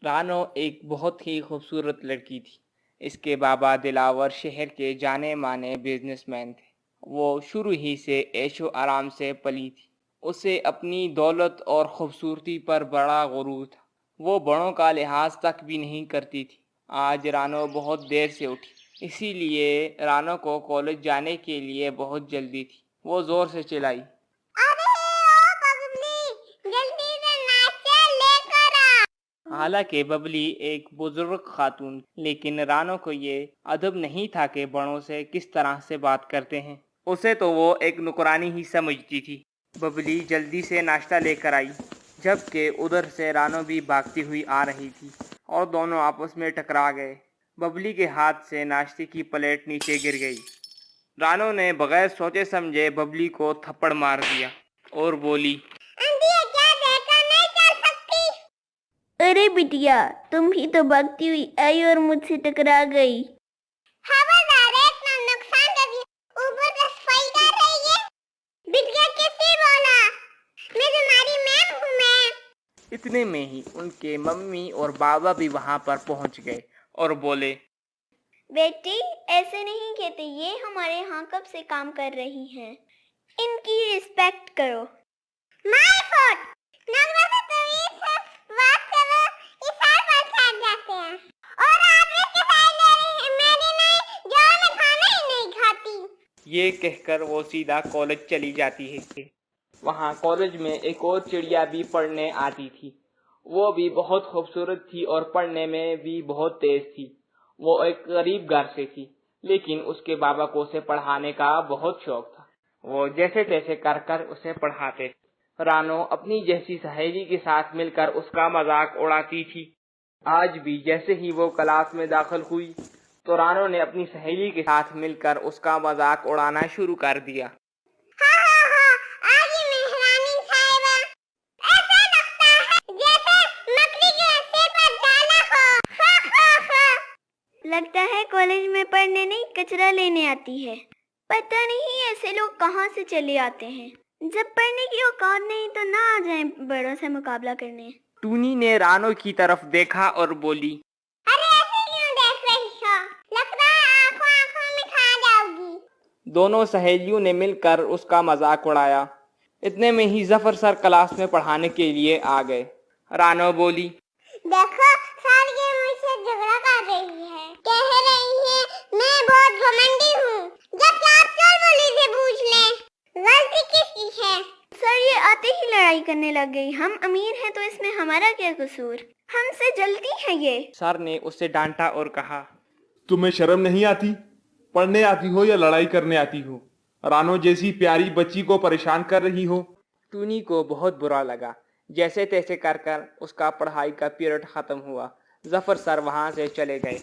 رانو ایک بہت ہی خوبصورت لڑکی تھی۔ اس کے بابا دلاور شہر کے جانے مانے بزنس مین تھے۔ وہ شروع ہی سے عیش و آرام سے پلی تھی۔ اسے اپنی دولت اور خوبصورتی پر بڑا غرور تھا۔ وہ بڑوں کا لحاظ تک بھی نہیں کرتی تھی۔ آج رانو بہت دیر سے اٹھی، اسی لیے رانو کو کالج جانے کے لیے بہت جلدی تھی۔ وہ زور سے چلائی، حالانکہ ببلی ایک بزرگ خاتون، لیکن رانو کو یہ ادب نہیں تھا کہ بڑوں سے کس طرح سے بات کرتے ہیں۔ اسے تو وہ ایک نوکرانی ہی سمجھتی تھی۔ ببلی جلدی سے ناشتہ لے کر آئی، جبکہ ادھر سے رانو بھی بھاگتی ہوئی آ رہی تھی اور دونوں آپس میں ٹکرا گئے۔ ببلی کے ہاتھ سے ناشتے کی پلیٹ نیچے گر گئی۔ رانو نے بغیر سوچے سمجھے ببلی کو تھپڑ مار دیا اور بولی، ارے بٹیا، تم ہی تو بھاگتی ہوئی آئی اور مجھ سے ٹکرا گئی۔ خبردار، اتنا نقصان کر دیا، اوپر سے صفائی کر رہی ہے۔ بٹیا کس سے بولا؟ میں تمہاری میم ہوں میں۔ اتنے میں ہی ان کے ممی اور بابا بھی وہاں پر پہنچ گئے اور بولے، بیٹی ایسے نہیں کہتے، یہ ہمارے ہاں کب سے کام کر رہی ہیں، ان کی رسپیکٹ کرو۔ مائی فوٹ، نغمہ سے تمیز سے بات کرو، اس ہر پر چھٹ جاتے ہیں۔ اور آپ اس کے ساتھ لے رہی ہیں، میری نہیں، جو میں کھانا ہی نہیں کھاتی۔ یہ کہہ کر وہ سیدھا کالج چلی جاتی ہے۔ وہاں کالج میں ایک اور چڑیا بھی پڑھنے آتی تھی۔ وہ بھی بہت خوبصورت تھی اور پڑھنے میں بھی بہت تیز تھی۔ وہ ایک غریب گھر سے تھی، لیکن اس کے بابا کو اسے پڑھانے کا بہت شوق تھا۔ وہ جیسے تیسے کر کر اسے پڑھاتے تھے۔ رانو اپنی جیسی سہیلی کے ساتھ مل کر اس کا مذاق اڑاتی تھی۔ آج بھی جیسے ہی وہ کلاس میں داخل ہوئی تو رانو نے اپنی سہیلی کے ساتھ مل کر اس کا مذاق اڑانا شروع کر دیا۔ لگتا ہے کالج میں پڑھنے نہیں کچرا لینے آتی ہے۔ پتہ نہیں ایسے لوگ کہاں سے چلے آتے ہیں، جب پڑھنے کی اوقات نہیں تو نہ آ جائیں بڑوں سے مقابلہ کرنے۔ ٹونی نے رانو کی طرف دیکھا اور بولی، ارے ایسے کیوں دیکھ رہی ہو؟ لگتا ہے آنکھوں میں کھا جاؤ گی۔ دونوں سہیلیوں نے مل کر اس کا مذاق اڑایا۔ اتنے میں ہی ظفر سر کلاس میں پڑھانے کے لیے آ گئے۔ رانو بولی، دیکھو سر یہ مجھ سے جھگڑا کر رہی ہے، کہہ رہی ہے میں بہت گھمنڈی ہوں، جب کہ آپ چلبلی سے پوچھ لیں غلطی کس کی ہے۔ سر یہ آتے ہی لڑائی کرنے لگ گئی، ہم امیر ہیں تو اس میں ہمارا کیا قصور، ہم سے جلتی ہے یہ۔ سر نے اسے ڈانٹا اور کہا، تمہیں شرم نہیں آتی؟ پڑھنے آتی ہو یا لڑائی کرنے آتی ہو؟ رانو جیسی پیاری بچی کو پریشان کر رہی ہو۔ ٹونی کو بہت برا لگا۔ جیسے تیسے کر کر اس کا پڑھائی کا پیریڈ ختم ہوا۔ ظفر سر وہاں سے چلے گئے۔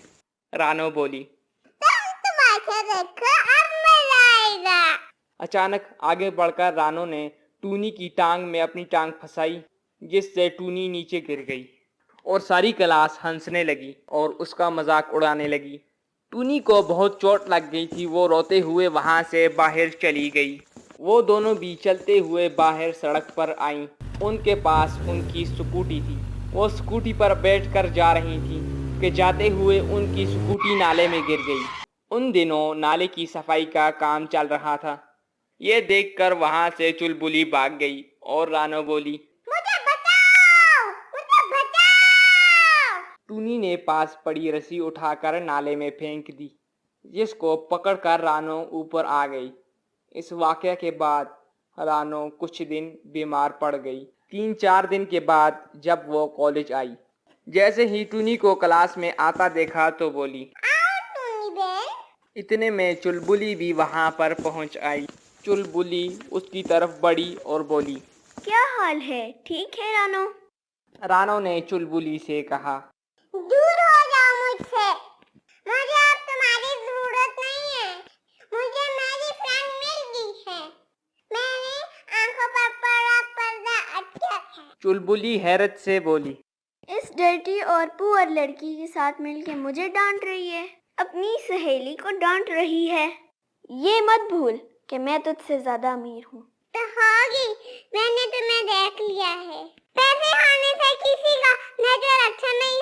رانو بولی، تماشا دیکھو اب مزہ آئے گا۔ اچانک آگے بڑھ کر رانو نے ٹونی کی ٹانگ میں اپنی ٹانگ پھنسائی، جس سے ٹونی نیچے گر گئی اور ساری کلاس ہنسنے لگی اور اس کا مذاق اڑانے لگی۔ ٹونی کو بہت چوٹ لگ گئی تھی، وہ روتے ہوئے وہاں سے باہر چلی گئی۔ وہ دونوں بھی چلتے ہوئے باہر سڑک پر آئیں۔ ان کے پاس ان کی سکوٹی تھی۔ وہ سکوٹی پر بیٹھ کر جا رہی تھی کہ جاتے ہوئے ان کی سکوٹی نالے میں گر گئی۔ ان دنوں نالے کی صفائی کا کام چل رہا تھا۔ یہ دیکھ کر وہاں سے چلبلی بھاگ گئی اور رانو بولی، مجھے بچاؤ، مجھے بچاؤ۔ ٹونی نے پاس پڑی رسی اٹھا کر نالے میں پھینک دی، جس کو پکڑ کر رانو اوپر آ گئی۔ اس واقعہ کے بعد رانو کچھ دن بیمار پڑ گئی۔ 3-4 دن کے بعد جب وہ کالج آئی، جیسے ہی ٹونی کو کلاس میں آتا دیکھا تو بولی، آؤ ٹونی بہن۔ اتنے میں چلبلی بھی وہاں پر پہنچ آئی۔ چلبلی اس کی طرف بڑھی اور بولی، کیا حال ہے؟ ٹھیک ہے رانو؟ رانو نے چلبلی سے کہا، دور ہو جاؤ مجھ سے، مجھے اب تمہاری ضرورت نہیں ہے، مجھے میری فرینڈ مل گئی ہے، میری آنکھوں پر بڑا پردہ اٹکا ہے۔ چلبلی حیرت سے بولی، اس ڈرٹی اور پور لڑکی کے ساتھ مل کے مجھے ڈانٹ رہی ہے، اپنی سہیلی کو ڈانٹ رہی ہے۔ یہ مت بھول کہ میں تجھ سے زیادہ امیر ہوں۔ تو ہوگی، میں نے تمہیں دیکھ لیا ہے، پیسے ہونے سے کسی کا نظر اچھا نہیں